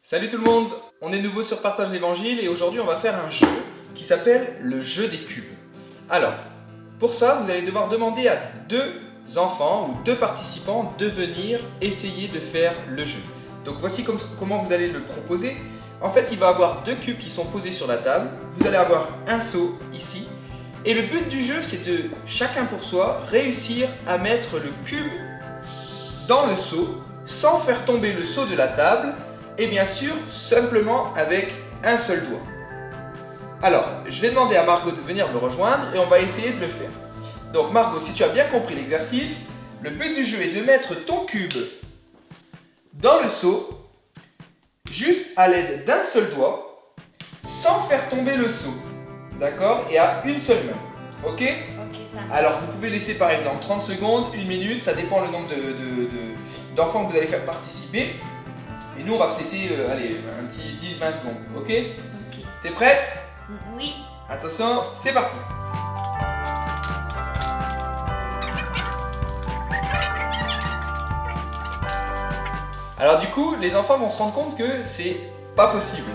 Salut tout le monde, on est nouveau sur Partage l'Évangile et aujourd'hui on va faire un jeu qui s'appelle le jeu des cubes. Alors, pour ça vous allez devoir demander à deux enfants ou deux participants de venir essayer de faire le jeu. Donc voici comment vous allez le proposer. En fait il va y avoir deux cubes qui sont posés sur la table, vous allez avoir un seau ici et le but du jeu c'est de chacun pour soi réussir à mettre le cube dans le seau sans faire tomber le seau de la table. Et bien sûr, simplement avec un seul doigt. Alors, je vais demander à Margot de venir me rejoindre et on va essayer de le faire. Donc Margot, si tu as bien compris l'exercice, le but du jeu est de mettre ton cube dans le seau, juste à l'aide d'un seul doigt, sans faire tomber le seau. D'accord? Et à une seule main. Ok? Ok, ça marche. Alors, vous pouvez laisser par exemple 30 secondes, 1 minute, ça dépend le nombre d'enfants que vous allez faire participer. Et nous, on va se laisser allez, un petit 10-20 secondes, ok? Ok. T'es prête? Oui. Attention, c'est parti! Alors du coup, les enfants vont se rendre compte que c'est pas possible.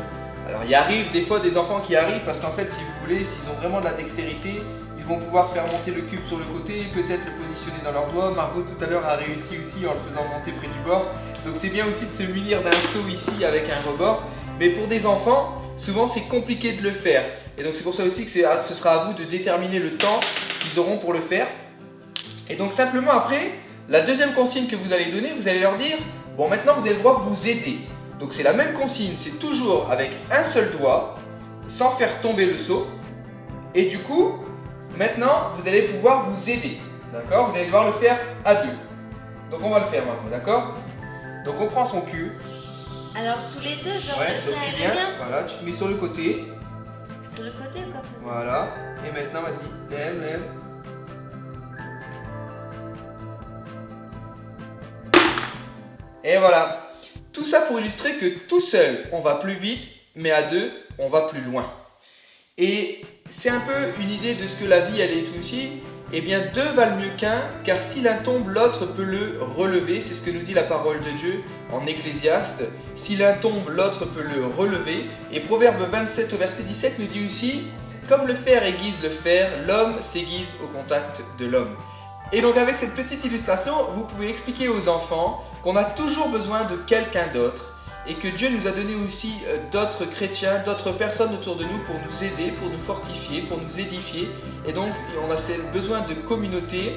Alors il arrive des fois des enfants qui arrivent parce qu'en fait, si vous voulez, s'ils ont vraiment de la dextérité, ils vont pouvoir faire monter le cube sur le côté, peut-être le positionner dans leurs doigts. Margot tout à l'heure a réussi aussi en le faisant monter près du bord. Donc c'est bien aussi de se munir d'un seau ici avec un rebord. Mais pour des enfants, souvent c'est compliqué de le faire. Et donc c'est pour ça aussi que ce sera à vous de déterminer le temps qu'ils auront pour le faire. Et donc simplement après, la deuxième consigne que vous allez donner, vous allez leur dire, bon maintenant vous avez le droit de vous aider. Donc c'est la même consigne, c'est toujours avec un seul doigt, sans faire tomber le seau. Et du coup, maintenant, vous allez pouvoir vous aider, d'accord? Vous allez devoir le faire à deux. Donc on va le faire maintenant, d'accord? Donc on prend son cube. Alors tous les deux, genre Ouais, je donc tiens tu et viens, le mien. voilà, tu te mets sur le côté. Sur le côté ou comme ça? Voilà. Et maintenant, vas-y, lève. Et voilà. Tout ça pour illustrer que tout seul, on va plus vite, mais à deux, on va plus loin. Et c'est un peu une idée de ce que la vie elle est aussi. Eh bien, deux valent mieux qu'un, car si l'un tombe, l'autre peut le relever. C'est ce que nous dit la parole de Dieu en Ecclésiaste. Si l'un tombe, l'autre peut le relever. Et Proverbe 27 au verset 17 nous dit aussi, comme le fer aiguise le fer, l'homme s'aiguise au contact de l'homme. Et donc avec cette petite illustration, vous pouvez expliquer aux enfants qu'on a toujours besoin de quelqu'un d'autre et que Dieu nous a donné aussi d'autres chrétiens, d'autres personnes autour de nous pour nous aider, pour nous fortifier, pour nous édifier. Et donc on a besoin de communauté.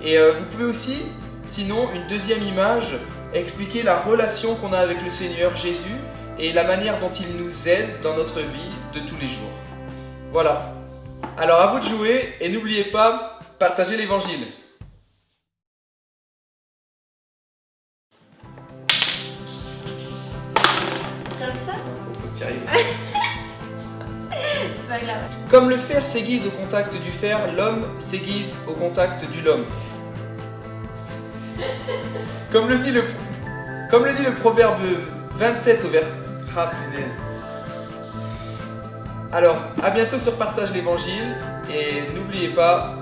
Et vous pouvez aussi, sinon, une deuxième image, expliquer la relation qu'on a avec le Seigneur Jésus et la manière dont il nous aide dans notre vie de tous les jours. Voilà. Alors à vous de jouer et n'oubliez pas, partagez l'Évangile. Comme ça? Faut que tu y arrives. C'est pas grave. Comme le fer s'aiguise au contact du fer, l'homme s'aiguise au contact du l'homme. Comme le dit le proverbe 27 au verset. Ah punaise. Alors, à bientôt sur Partage l'Évangile et n'oubliez pas,